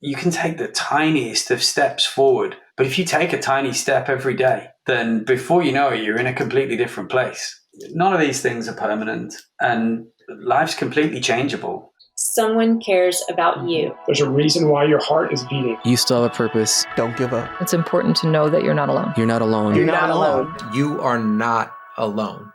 you can take the tiniest of steps forward. But if you take a tiny step every day, then before you know it, you're in a completely different place. None of these things are permanent, and life's completely changeable. Someone cares about you. There's a reason why your heart is beating. You still have a purpose. Don't give up. It's important to know that you're not alone. You're not alone. You're not alone. You are not alone.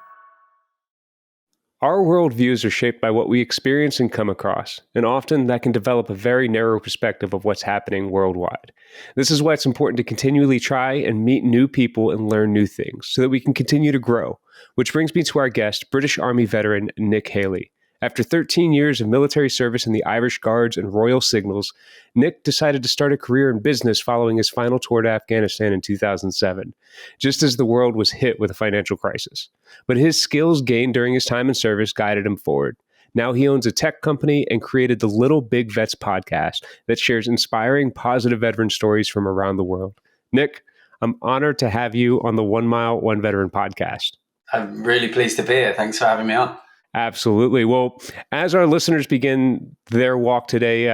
Our worldviews are shaped by what we experience and come across, and often that can develop a very narrow perspective of what's happening worldwide. This is why it's important to continually try and meet new people and learn new things so that we can continue to grow. Which brings me to our guest, British Army veteran Nick Haley. After 13 years of military service in the Irish Guards and Royal Signals, Nick decided to start a career in business following his final tour to Afghanistan in 2007, just as the world was hit with a financial crisis. But his skills gained during his time in service guided him forward. Now he owns a tech company and created the Little Big Vets podcast that shares inspiring, positive veteran stories from around the world. Nick, I'm honored to have you on the 1 Mile, 1 Veteran podcast. I'm really pleased to be here. Thanks for having me on. Absolutely. Well, as our listeners begin their walk today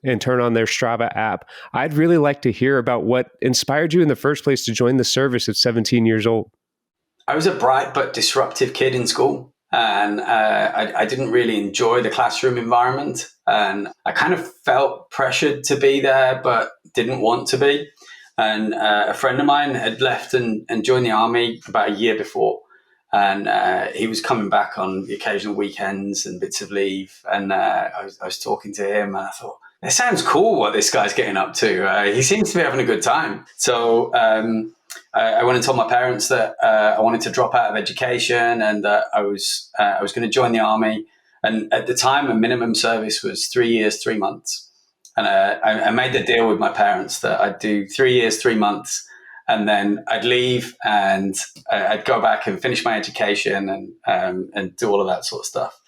and turn on their Strava app, I'd really like to hear about what inspired you in the first place to join the service at 17 years old. I was a bright but disruptive kid in school, and I didn't really enjoy the classroom environment. And I kind of felt pressured to be there, but didn't want to be. And a friend of mine had left and joined the army about a year before. And he was coming back on the occasional weekends and bits of leave. And I was talking to him, and I thought, it sounds cool what this guy's getting up to. He seems to be having a good time. So I went and told my parents that I wanted to drop out of education and that I was going to join the army. And at the time, a minimum service was 3 years, 3 months. And I made the deal with my parents that I'd do 3 years, 3 months. And then I'd leave and I'd go back and finish my education and do all of that sort of stuff.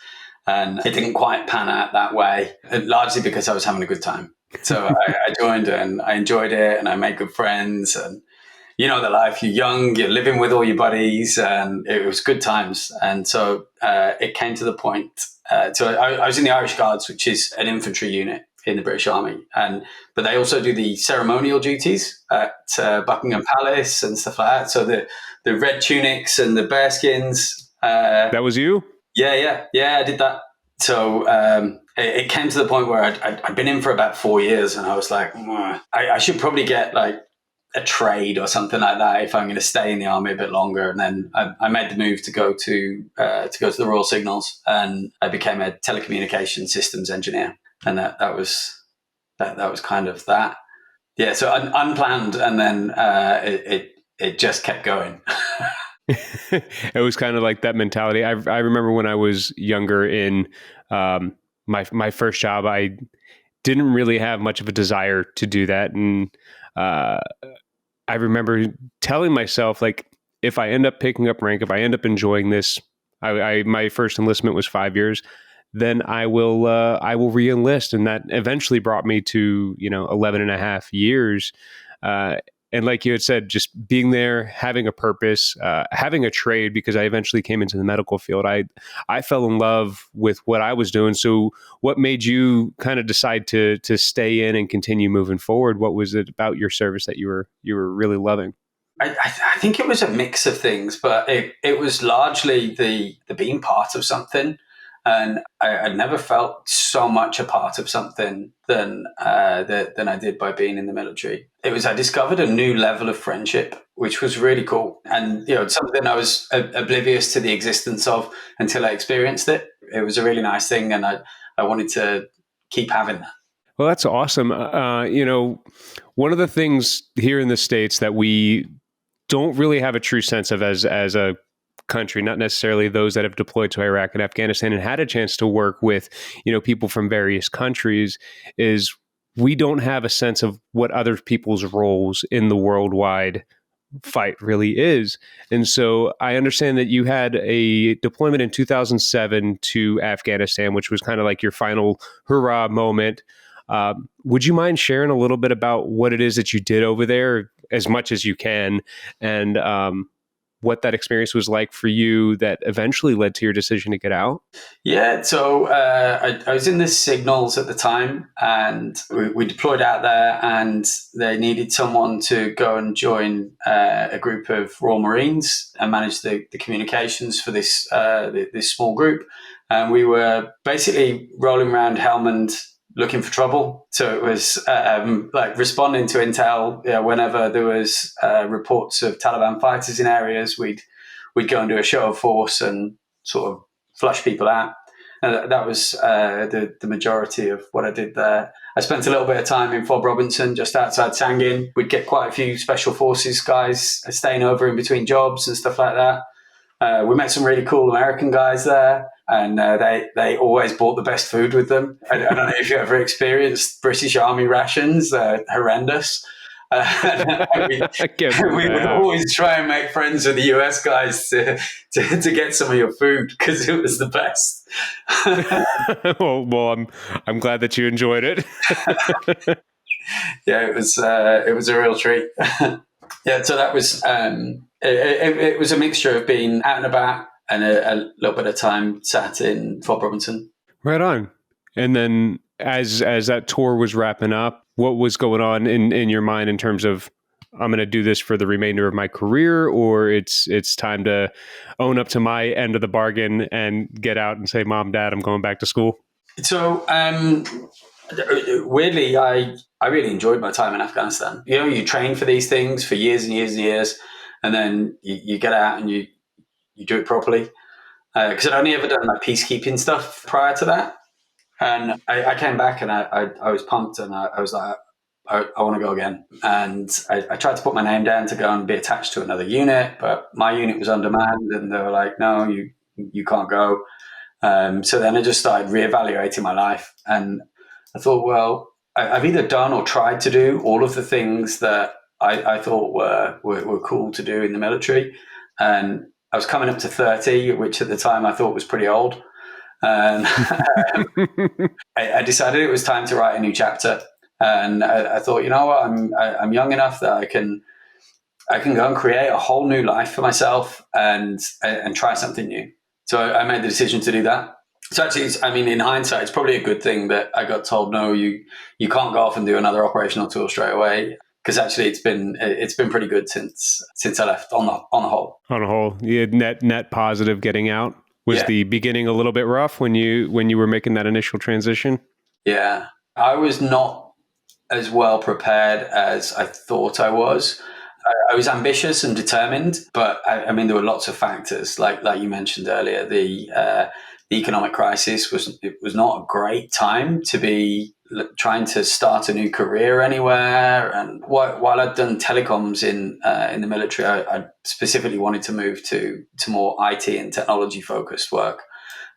And it didn't quite pan out that way, largely because I was having a good time. So I joined and I enjoyed it and I made good friends. And you know the life, you're young, you're living with all your buddies, and it was good times. And so it came to the point. So I was in the Irish Guards, which is an infantry unit in the British Army, but they also do the ceremonial duties at Buckingham Palace and stuff like that. So the red tunics and the bearskins. That was you? Yeah, I did that. So it came to the point where I'd been in for about 4 years, and I was like, I should probably get like a trade or something like that if I'm going to stay in the army a bit longer. And then I made the move to go to the Royal Signals, and I became a telecommunications systems engineer. And that was kind of that. Yeah, so unplanned, and then it just kept going. It was kind of like that mentality. I remember when I was younger in my first job, I didn't really have much of a desire to do that. And I remember telling myself, like, if I end up picking up rank, if I end up enjoying this, my first enlistment was 5 years, then I will re-enlist. And that eventually brought me to, 11 and a half years. And like you had said, just being there, having a purpose, having a trade, because I eventually came into the medical field. I fell in love with what I was doing. So what made you kind of decide to stay in and continue moving forward? What was it about your service that you were really loving? I think it was a mix of things, but it was largely the being part of something. And I never felt so much a part of something than I did by being in the military. I discovered a new level of friendship, which was really cool. And, something I was oblivious to the existence of until I experienced it. It was a really nice thing. And I wanted to keep having that. Well, that's awesome. One of the things here in the States that we don't really have a true sense of as a country, not necessarily those that have deployed to Iraq and Afghanistan and had a chance to work with, people from various countries, is we don't have a sense of what other people's roles in the worldwide fight really is. And so I understand that you had a deployment in 2007 to Afghanistan, which was kind of like your final hurrah moment. Would you mind sharing a little bit about what it is that you did over there, as much as you can, and what that experience was like for you that eventually led to your decision to get out? Yeah, so I was in the Signals at the time, and we deployed out there, and they needed someone to go and join a group of Royal Marines and manage the communications for this small group. And we were basically rolling around Helmand looking for trouble. So it was like responding to intel. Whenever there was reports of Taliban fighters in areas, we'd go and do a show of force and sort of flush people out. And that was the majority of what I did there. I spent a little bit of time in Fob Robinson, just outside Sangin. We'd get quite a few special forces guys staying over in between jobs and stuff like that. We met some really cool American guys there, and they always brought the best food with them. I don't know if you ever experienced British Army rations, horrendous. We would always try and make friends with the US guys to get some of your food because it was the best. well, I'm glad that you enjoyed it. Yeah, it was a real treat. Yeah, so that was it was a mixture of being out and about and a little bit of time sat in Fort Robinson. Right on. And then as that tour was wrapping up, what was going on in your mind in terms of, I'm going to do this for the remainder of my career, or it's time to own up to my end of the bargain and get out and say, Mom, Dad, I'm going back to school? So weirdly, I really enjoyed my time in Afghanistan. You know, you train for these things for years and years and years, and then you get out and you do it properly. Because I'd only ever done like peacekeeping stuff prior to that. And I came back and I was pumped, and I was like, I want to go again. And I tried to put my name down to go and be attached to another unit, but my unit was undermanned, and they were like, no, you can't go. So then I just started reevaluating my life, and I thought, well, I've either done or tried to do all of the things that I thought were cool to do in the military. And I was coming up to 30, which at the time I thought was pretty old. And I decided it was time to write a new chapter. And I thought, you know what, I'm young enough that I can go and create a whole new life for myself and try something new. So I made the decision to do that. So actually, in hindsight, it's probably a good thing that I got told, no, you can't go off and do another operational tour straight away. Because actually, it's been pretty good since I left on the whole. On a whole, you had net positive getting out. Was the beginning a little bit rough when you were making that initial transition? Yeah, I was not as well prepared as I thought I was. I was ambitious and determined, but there were lots of factors, like you mentioned earlier. The economic crisis was not a great time to be trying to start a new career anywhere. And while I'd done telecoms in the military, I specifically wanted to move to more IT and technology focused work.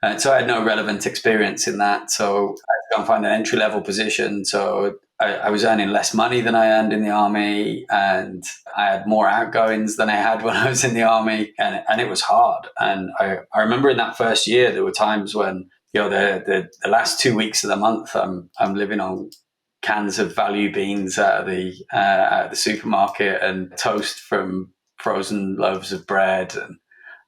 And so I had no relevant experience in that. So I had to go and find an entry level position. So I was earning less money than I earned in the army, and I had more outgoings than I had when I was in the army, and it was hard. And I remember in that first year, there were times when, you know, the last 2 weeks of the month, I'm living on cans of value beans out of the supermarket and toast from frozen loaves of bread, and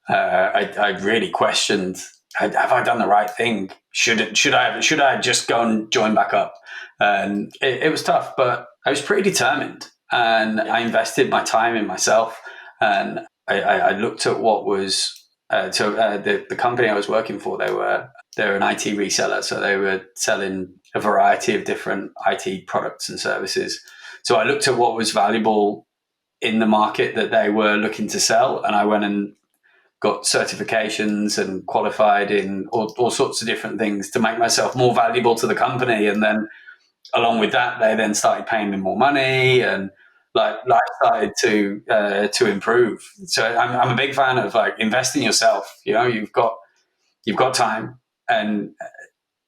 I really questioned, have I done the right thing? Should I just go and join back up? And it was tough, but I was pretty determined, and I invested my time in myself. And I looked at what was the company I was working for. They're an IT reseller, so they were selling a variety of different IT products and services. So I looked at what was valuable in the market that they were looking to sell, and I went and got certifications and qualified in all sorts of different things to make myself more valuable to the company. And then along with that, they then started paying me more money, and life started to improve. So I'm a big fan of like investing yourself. You know, you've got time, and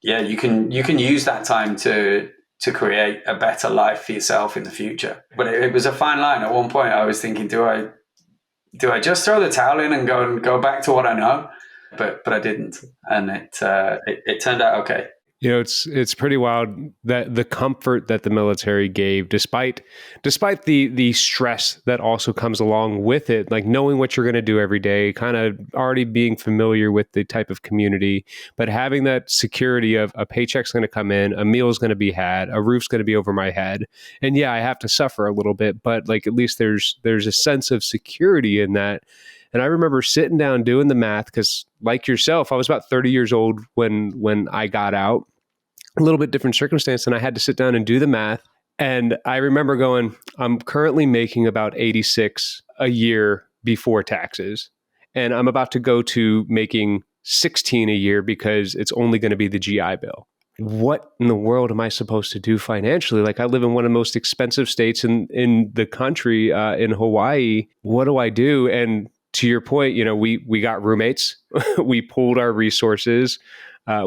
you can use that time to create a better life for yourself in the future. But it was a fine line. At one point, I was thinking, do I just throw the towel in and go back to what I know? But I didn't, and it turned out okay. It's pretty wild that the comfort that the military gave, despite the stress that also comes along with it, like knowing what you're going to do every day, kind of already being familiar with the type of community, but having that security of a paycheck's going to come in, a meal's going to be had, a roof's going to be over my head, and yeah, I have to suffer a little bit, but like at least there's a sense of security in that. And I remember sitting down doing the math because, like yourself, I was about 30 years old when I got out. A little bit different circumstance, and I had to sit down and do the math. And I remember going, I'm currently making about 86 a year before taxes, and I'm about to go to making 16 a year because it's only going to be the GI Bill. What in the world am I supposed to do financially? Like, I live in one of the most expensive states in the country, in Hawaii. What do I do? And to your point, we got roommates. We pooled our resources.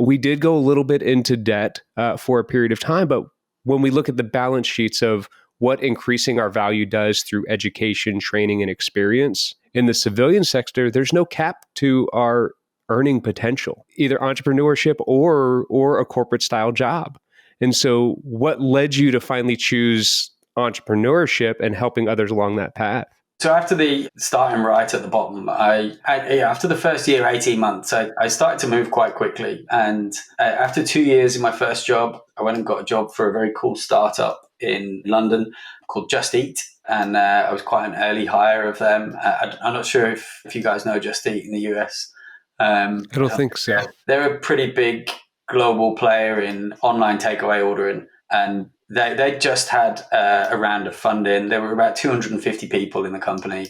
We did go a little bit into debt for a period of time, but when we look at the balance sheets of what increasing our value does through education, training, and experience in the civilian sector, there's no cap to our earning potential, either entrepreneurship or a corporate style job. And so what led you to finally choose entrepreneurship and helping others along that path? So after the starting right at the bottom, after the first year, 18 months, I started to move quite quickly. And after 2 years in my first job, I went and got a job for a very cool startup in London called Just Eat. And I was quite an early hire of them. I'm not sure if you guys know Just Eat in the US. I don't think so. They're a pretty big global player in online takeaway ordering. And they just had a round of funding. There were about 250 people in the company,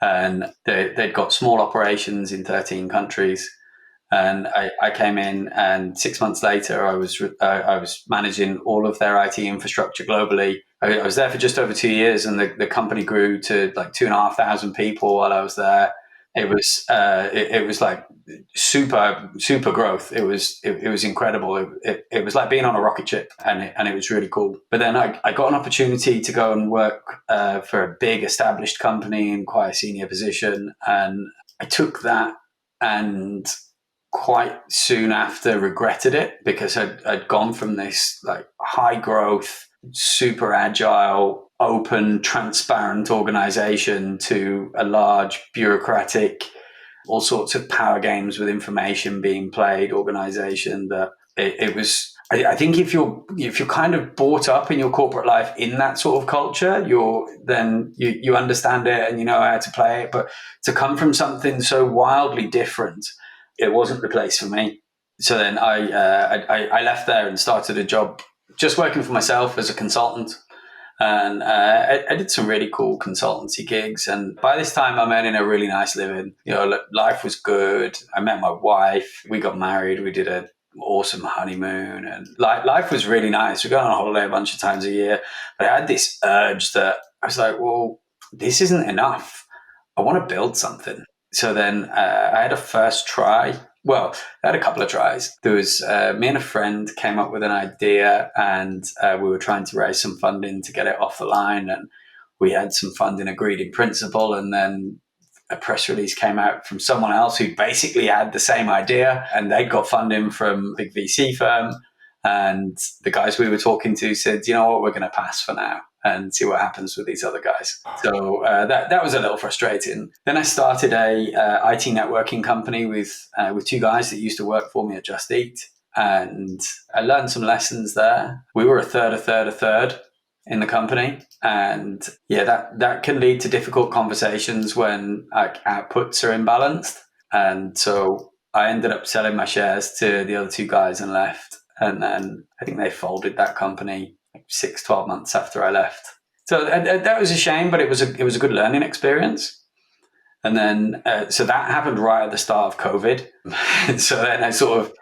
and they'd got small operations in 13 countries. And I came in, and 6 months later, I was managing all of their IT infrastructure globally. I was there for just over 2 years, and the company grew to like 2,500 people while I was there. It was like super growth. It was incredible. It was like being on a rocket ship, and it was really cool. But then I got an opportunity to go and work for a big established company in quite a senior position, and I took that, and quite soon after regretted it, because I'd gone from this like high growth, super agile, open, transparent organization to a large, bureaucratic, all sorts of power games with information being played organization. That it was. I think if you're kind of brought up in your corporate life in that sort of culture, you understand it and you know how to play it. But to come from something so wildly different, it wasn't the place for me. So then I left there and started a job just working for myself as a consultant. And I did some really cool consultancy gigs. And by this time, I'm earning a really nice living. Life was good. I met my wife. We got married. We did an awesome honeymoon. And life was really nice. We got on holiday a bunch of times a year. But I had this urge that I was like, well, this isn't enough. I want to build something. So then I had a first try. Well, I had a couple of tries. There was me and a friend came up with an idea, and we were trying to raise some funding to get it off the line. And we had some funding agreed in principle, and then a press release came out from someone else who basically had the same idea, and they'd got funding from a big VC firm. And the guys we were talking to said, you know what, we're going to pass for now and see what happens with these other guys. So that was a little frustrating. Then I started a IT networking company with two guys that used to work for me at Just Eat, and I learned some lessons there. We were a third in the company, and yeah, that can lead to difficult conversations when outputs are imbalanced. And so I ended up selling my shares to the other two guys and left. And then I think they folded that company 6-12 months after I left. So that was a shame, but it was a good learning experience. And then so that happened right at the start of COVID. So then I sort of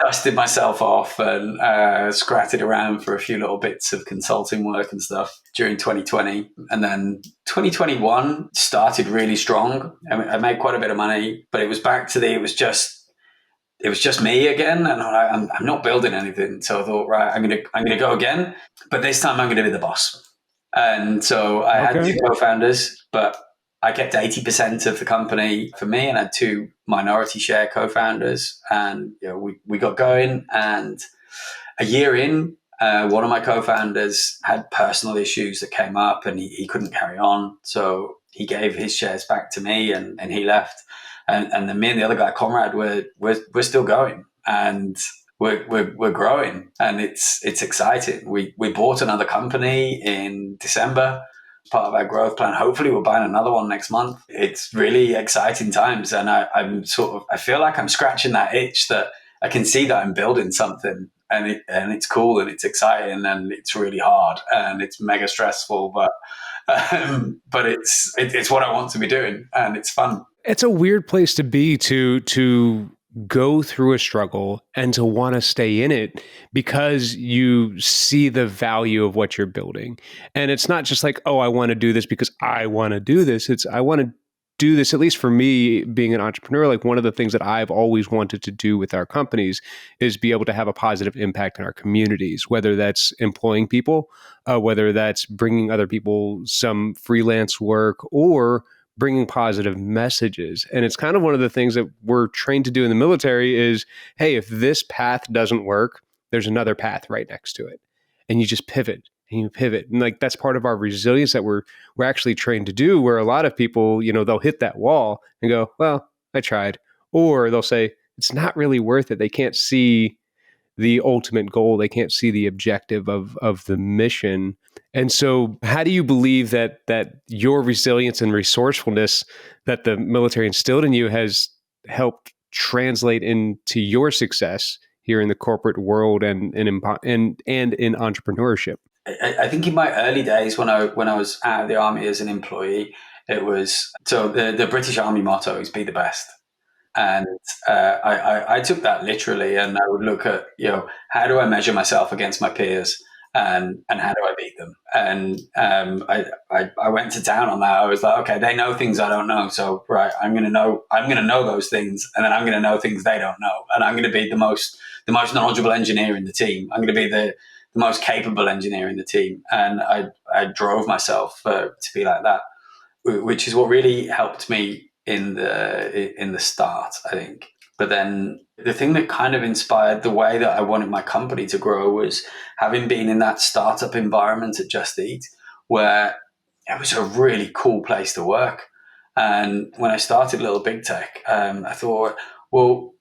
dusted myself off and scratted around for a few little bits of consulting work and stuff during 2020. And then 2021 started really strong. I made quite a bit of money, but it was back to it was just me again, and I'm not building anything. So I thought, right, I'm gonna go again, but this time I'm gonna be the boss. And so I had two co-founders, but I kept 80% of the company for me, and I had two minority share co-founders. And we got going, and a year in, one of my co-founders had personal issues that came up, and he couldn't carry on. So he gave his shares back to me, and he left. And then me and the other guy, Conrad, we're still going, and we're growing, and it's exciting. We bought another company in December, part of our growth plan. Hopefully we're buying another one next month. It's really exciting times, and I feel like I'm scratching that itch that I can see that I'm building something, and it's cool, and it's exciting, and it's really hard, and it's mega stressful, but it's what I want to be doing, and it's fun. It's a weird place to be, to go through a struggle and to want to stay in it because you see the value of what you're building. And it's not just like, oh, I want to do this because I want to do this. It's I want to do this, at least for me, being an entrepreneur. Like, one of the things that I've always wanted to do with our companies is be able to have a positive impact in our communities, whether that's employing people, whether that's bringing other people some freelance work, or bringing positive messages. And it's kind of one of the things that we're trained to do in the military is, hey, if this path doesn't work, there's another path right next to it. And you just pivot and you pivot. And like, that's part of our resilience that we're actually trained to do, where a lot of people, they'll hit that wall and go, well, I tried. Or they'll say, it's not really worth it. They can't see the ultimate goal. They can't see the objective of the mission. And so how do you believe that your resilience and resourcefulness that the military instilled in you has helped translate into your success here in the corporate world and in entrepreneurship? I think in my early days, when I was out of the army as an employee, it was, so the British Army motto is be the best. And I took that literally, and I would look at, how do I measure myself against my peers, and how do I beat them? And I went to town on that. I was like, okay, they know things I don't know, so right, I'm gonna know those things, and then I'm gonna know things they don't know, and I'm gonna be the most knowledgeable engineer in the team. I'm gonna be the most capable engineer in the team, and I drove myself to be like that, which is what really helped me in the start, I think. But then the thing that kind of inspired the way that I wanted my company to grow was having been in that startup environment at Just Eat, where it was a really cool place to work. And when I started Little Big Tech, I thought, well,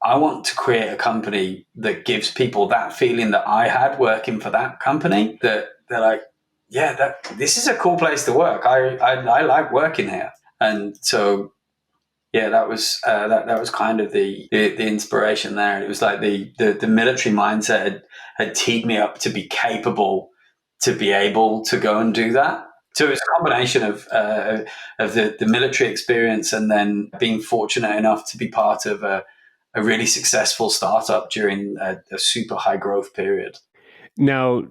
I want to create a company that gives people that feeling that I had working for that company, that they're like, yeah, this is a cool place to work. I like working here. And so, yeah, that was kind of the inspiration there. It was like the military mindset had teed me up to be capable, to be able to go and do that. So it was a combination of the military experience, and then being fortunate enough to be part of a really successful startup during a super high growth period. Now,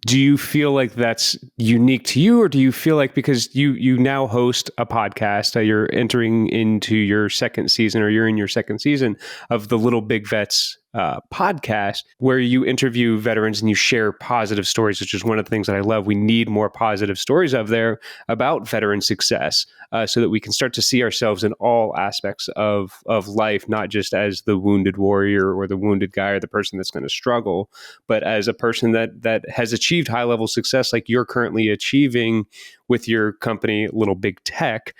do you feel like that's unique to you, or do you feel like, because you now host a podcast, you're entering into your second season, or you're in your second season of the Little Big Vets podcast, where you interview veterans and you share positive stories, which is one of the things that I love. We need more positive stories of there about veteran success, so that we can start to see ourselves in all aspects of life, not just as the wounded warrior or the wounded guy or the person that's going to struggle, but as a person that has achieved high level success like you're currently achieving with your company, Little Big Tech.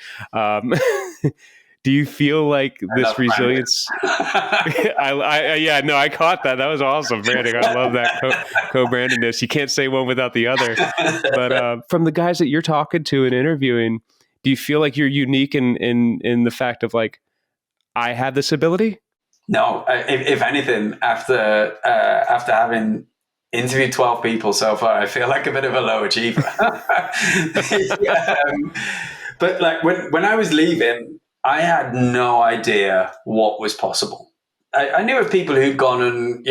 Do you feel like this resilience? I caught that. That was awesome, branding. I love that co-brandedness. You can't say one without the other. But from the guys that you're talking to and interviewing, do you feel like you're unique in the fact of like, I have this ability? No, if anything, after having interviewed 12 people so far, I feel like a bit of a low achiever. But like when I was leaving, I had no idea what was possible. I knew of people who'd gone and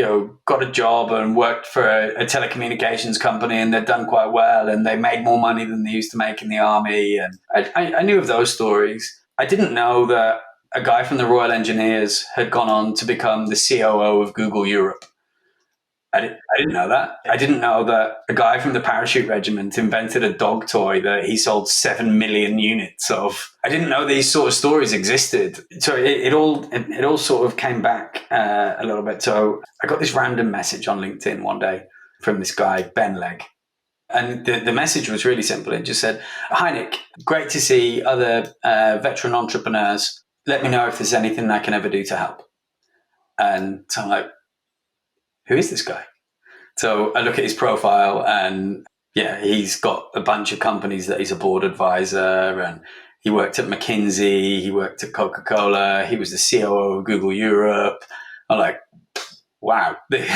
got a job and worked for a telecommunications company, and they'd done quite well, and they made more money than they used to make in the army. And I knew of those stories. I didn't know that a guy from the Royal Engineers had gone on to become the COO of Google Europe. I didn't know that. I didn't know that a guy from the parachute regiment invented a dog toy that he sold 7 million units of. I didn't know these sort of stories existed. So it all sort of came back a little bit. So I got this random message on LinkedIn one day from this guy, Ben Legg. And the message was really simple. It just said, "Hi, Nick. Great to see other veteran entrepreneurs. Let me know if there's anything I can ever do to help." And so I'm like, who is this guy? So I look at his profile and yeah, he's got a bunch of companies that he's a board advisor, and he worked at McKinsey, he worked at Coca-Cola, he was the COO of Google Europe. I'm like, wow, this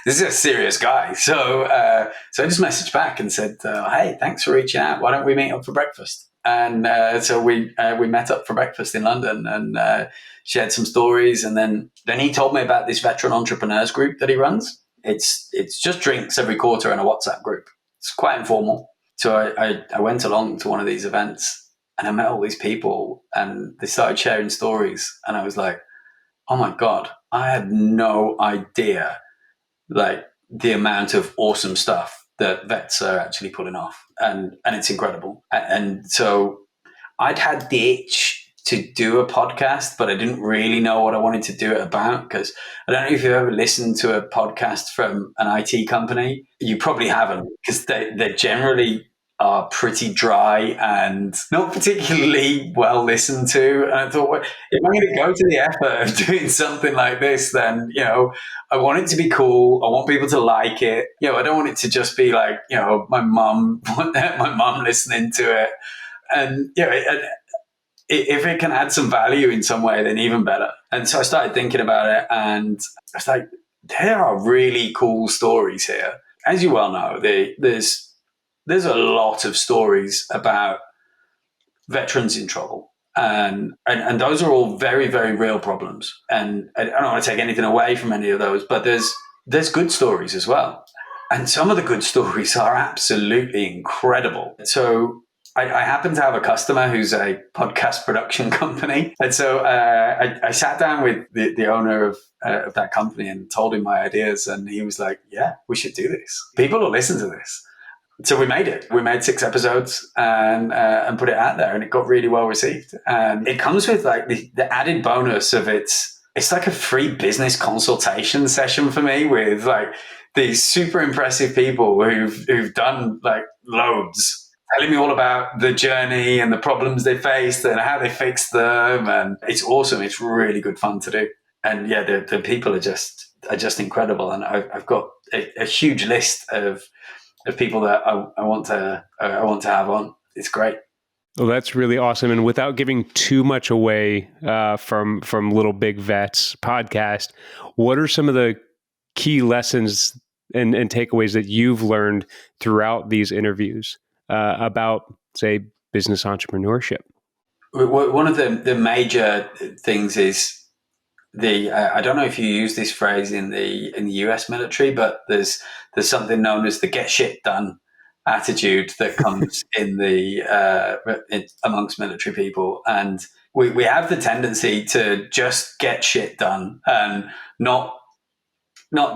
is a serious guy. So I just messaged back and said, hey, thanks for reaching out. Why don't we meet up for breakfast? And so we met up for breakfast in London and shared some stories. And then he told me about this veteran entrepreneurs group that he runs. It's just drinks every quarter in a WhatsApp group. It's quite informal. So I went along to one of these events and I met all these people and they started sharing stories. And I was like, oh my God, I had no idea like the amount of awesome stuff that vets are actually pulling off. And it's incredible. And so I'd had the itch to do a podcast, but I didn't really know what I wanted to do it about, because I don't know if you've ever listened to a podcast from an IT company. You probably haven't, because they generally are pretty dry and not particularly well listened to. And I thought, well, if I'm going to go to the effort of doing something like this, then, you know, I want it to be cool. I want people to like it. You know, I don't want it to just be like, you know, my mum listening to it. And, you know, if it can add some value in some way, then even better. And so I started thinking about it and I was like, there are really cool stories here. As you well know, there's a lot of stories about veterans in trouble. And those are all very, very real problems. And I don't want to take anything away from any of those, but there's good stories as well. And some of the good stories are absolutely incredible. So I happen to have a customer who's a podcast production company. And so I sat down with the owner of that company and told him my ideas. And he was like, yeah, we should do this. People will listen to this. So we made it. We made 6 episodes and put it out there, and it got really well received. And it comes with like the added bonus of it's like a free business consultation session for me with like these super impressive people who've done like loads, telling me all about the journey and the problems they faced and how they fixed them. And it's awesome. It's really good fun to do. And yeah, the people are just incredible. And I've got a huge list of people that I want to have on. It's great. Well, that's really awesome. And without giving too much away from Little Big Vets podcast, what are some of the key lessons and takeaways that you've learned throughout these interviews about, say, business entrepreneurship? One of the major things is I don't know if you use this phrase in the US military, but there's something known as the get shit done attitude that comes amongst military people. And we have the tendency to just get shit done and not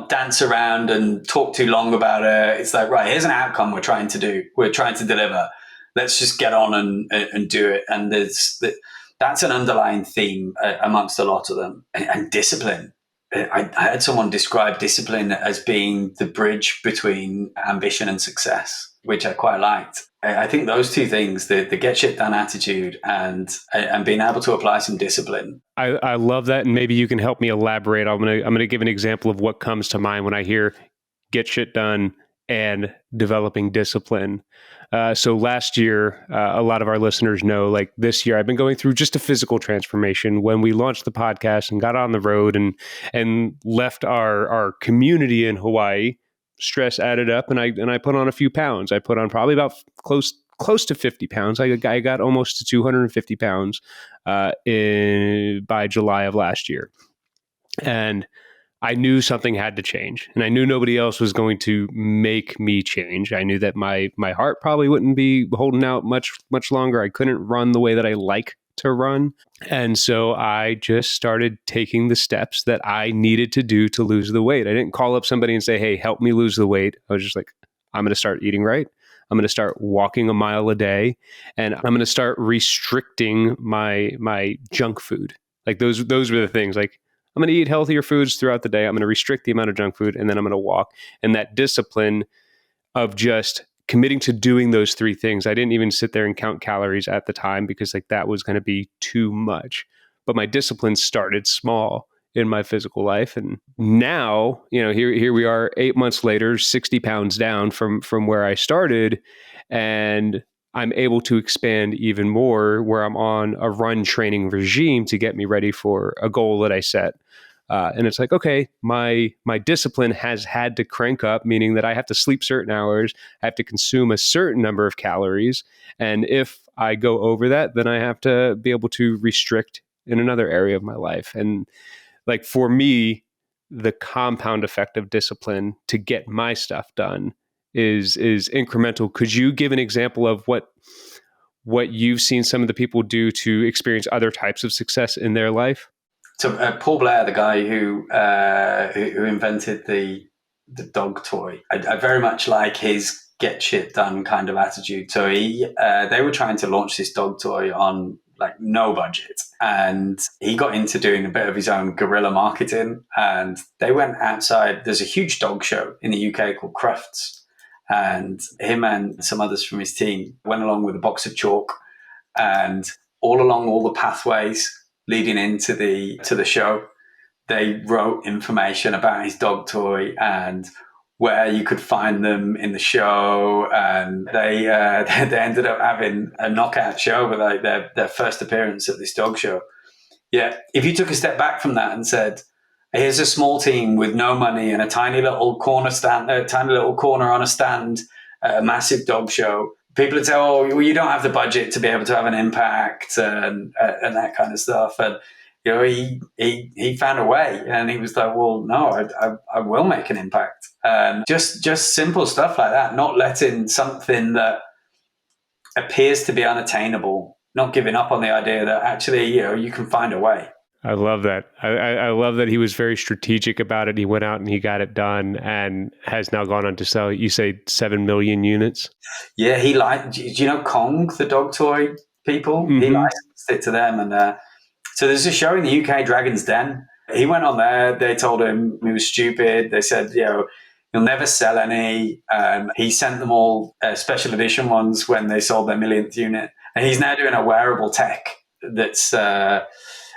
dance around and talk too long about it. It's like, right, here's an outcome we're trying to deliver. Let's just get on and do it. And that's an underlying theme amongst a lot of them. And discipline. I heard someone describe discipline as being the bridge between ambition and success, which I quite liked. I think those two things, the get shit done attitude and being able to apply some discipline. I love that. And maybe you can help me elaborate. I'm gonna give an example of what comes to mind when I hear get shit done and developing discipline. So last year, a lot of our listeners know, like this year, I've been going through just a physical transformation. When we launched the podcast and got on the road and left our community in Hawaii, stress added up, and I put on a few pounds. I put on probably about close to 50 pounds. I got almost to 250 pounds by July of last year, and I knew something had to change, and I knew nobody else was going to make me change. I knew that my heart probably wouldn't be holding out much longer. I couldn't run the way that I like to run. And so I just started taking the steps that I needed to do to lose the weight. I didn't call up somebody and say, hey, help me lose the weight. I was just like, I'm going to start eating right. I'm going to start walking a mile a day, and I'm going to start restricting my junk food. Like those were the things. Like, I'm going to eat healthier foods throughout the day. I'm going to restrict the amount of junk food, and then I'm going to walk. And that discipline of just committing to doing those three things. I didn't even sit there and count calories at the time because like that was going to be too much. But my discipline started small in my physical life. And now, here we are 8 months later, 60 pounds down from where I started. And I'm able to expand even more where I'm on a run training regime to get me ready for a goal that I set. And it's like, okay, my discipline has had to crank up, meaning that I have to sleep certain hours, I have to consume a certain number of calories. And if I go over that, then I have to be able to restrict in another area of my life. And like for me, the compound effect of discipline to get my stuff done is incremental. Could you give an example of what you've seen some of the people do to experience other types of success in their life? So Paul Blair, the guy who invented the dog toy, I very much like his get shit done kind of attitude. So they were trying to launch this dog toy on like no budget, and he got into doing a bit of his own guerrilla marketing. And they went outside. There's a huge dog show in the UK called Crufts, and him and some others from his team went along with a box of chalk, and all along all the pathways leading into the show, they wrote information about his dog toy and where you could find them in the show. And they ended up having a knockout show with like their first appearance at this dog show. Yeah, if you took a step back from that and said, here's a small team with no money and a tiny little corner on a stand at a massive dog show, people would say, oh, well, you don't have the budget to be able to have an impact and that kind of stuff. And, he found a way, and he was like, well, no, I will make an impact. And just simple stuff like that, not letting something that appears to be unattainable, not giving up on the idea that actually, you can find a way. I love that. I love that he was very strategic about it. He went out and he got it done and has now gone on to sell, you say 7 million units? Yeah, do you know Kong, the dog toy people? Mm-hmm. He licensed it to them. And so there's a show in the UK, Dragon's Den. He went on there. They told him he was stupid. They said, you'll never sell any. He sent them all special edition ones when they sold their millionth unit. And he's now doing a wearable tech that's...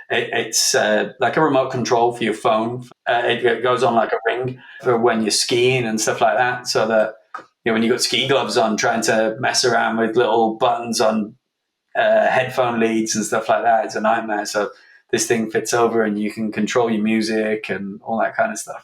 It's like a remote control for your phone. It goes on like a ring for when you're skiing and stuff like that. So that when you got ski gloves on, trying to mess around with little buttons on headphone leads and stuff like that, it's a nightmare. So this thing fits over, and you can control your music and all that kind of stuff.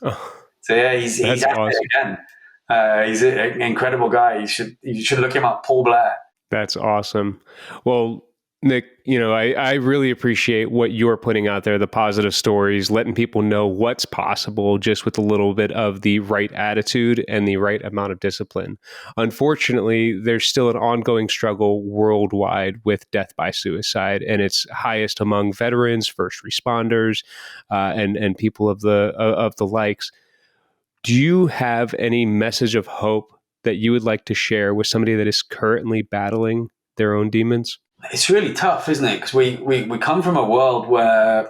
So yeah, he's at awesome. it again. He's an incredible guy. You should look him up, Paul Blair. That's awesome. Well, Nick, I really appreciate what you're putting out there, the positive stories, letting people know what's possible just with a little bit of the right attitude and the right amount of discipline. Unfortunately, there's still an ongoing struggle worldwide with death by suicide, and it's highest among veterans, first responders, and people of the likes. Do you have any message of hope that you would like to share with somebody that is currently battling their own demons? It's really tough, isn't it? Because we come from a world where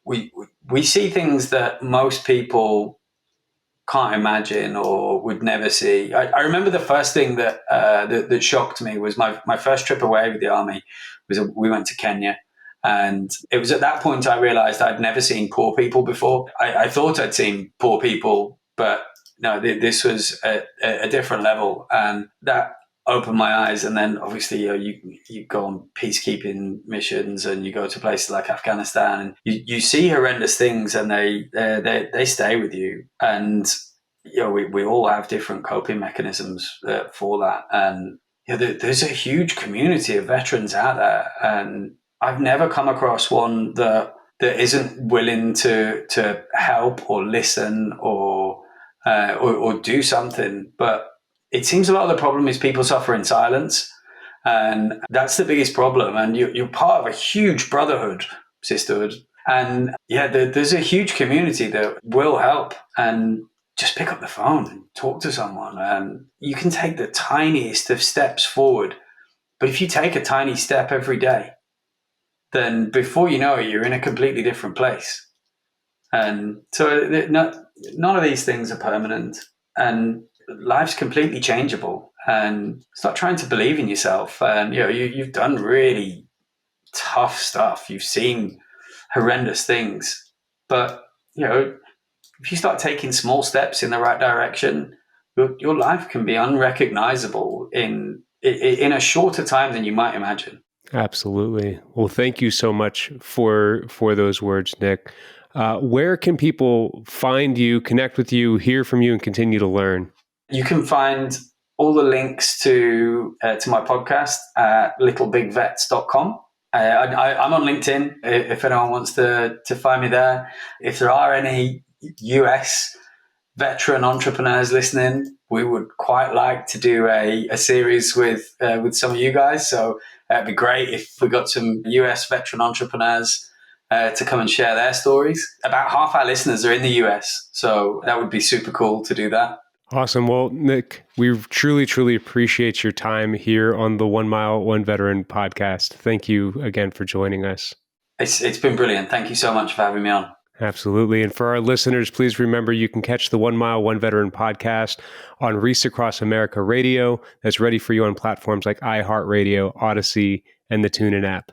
we see things that most people can't imagine or would never see. I remember the first thing that shocked me was my first trip away with the army. We went to Kenya, and it was at that point I realized I'd never seen poor people before. I thought I'd seen poor people, but no, this was a different level, and that opened my eyes. And then obviously you go on peacekeeping missions and you go to places like Afghanistan, and you see horrendous things, and they stay with you. And we all have different coping mechanisms for that. And there's a huge community of veterans out there, and I've never come across one that isn't willing to help or listen or do something. But it seems a lot of the problem is people suffer in silence. And that's the biggest problem. And you're part of a huge brotherhood, sisterhood. And yeah, there's a huge community that will help. And just pick up the phone and talk to someone. And you can take the tiniest of steps forward. But if you take a tiny step every day, then before you know it, you're in a completely different place. And so none of these things are permanent. And life's completely changeable. And start trying to believe in yourself. And you've done really tough stuff. You've seen horrendous things. But if you start taking small steps in the right direction, your life can be unrecognizable in a shorter time than you might imagine. Absolutely. Well, thank you so much for those words, Nick. Where can people find you, connect with you, hear from you, and continue to learn? You can find all the links to my podcast at littlebigvets.com. I'm on LinkedIn if anyone wants to find me there. If there are any US veteran entrepreneurs listening, we would quite like to do a series with some of you guys. So it'd be great if we got some US veteran entrepreneurs to come and share their stories. About half our listeners are in the US, so that would be super cool to do that. Awesome. Well, Nick, we truly, truly appreciate your time here on the 1 Mile, 1 Veteran podcast. Thank you again for joining us. It's been brilliant. Thank you so much for having me on. Absolutely. And for our listeners, please remember you can catch the 1 Mile, 1 Veteran podcast on Reach Across America Radio. That's ready for you on platforms like iHeartRadio, Odyssey, and the TuneIn app.